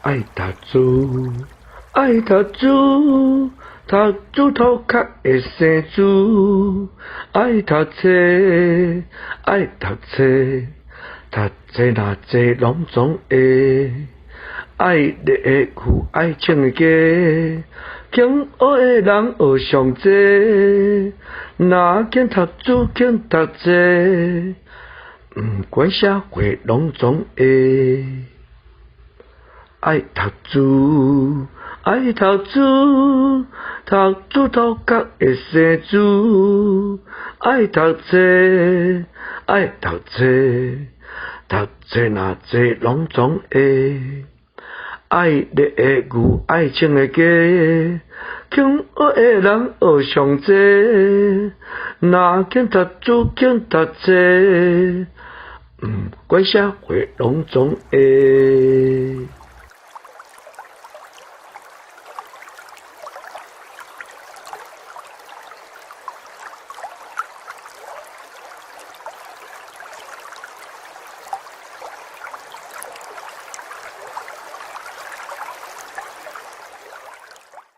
爱读书，爱读书，读书头壳会生珠。爱读册，爱读册，读册若济拢总会。爱丽的句，爱唱的歌，肯学的人学上济。若肯读书，肯读册，不管社会拢总会。爱读书，爱读书，读书头壳会生珠。爱读册，爱读册，读册若济拢总会。爱丽的句，爱唱的歌，肯学的人学上济。若肯读书，肯读册，不管社会拢总会。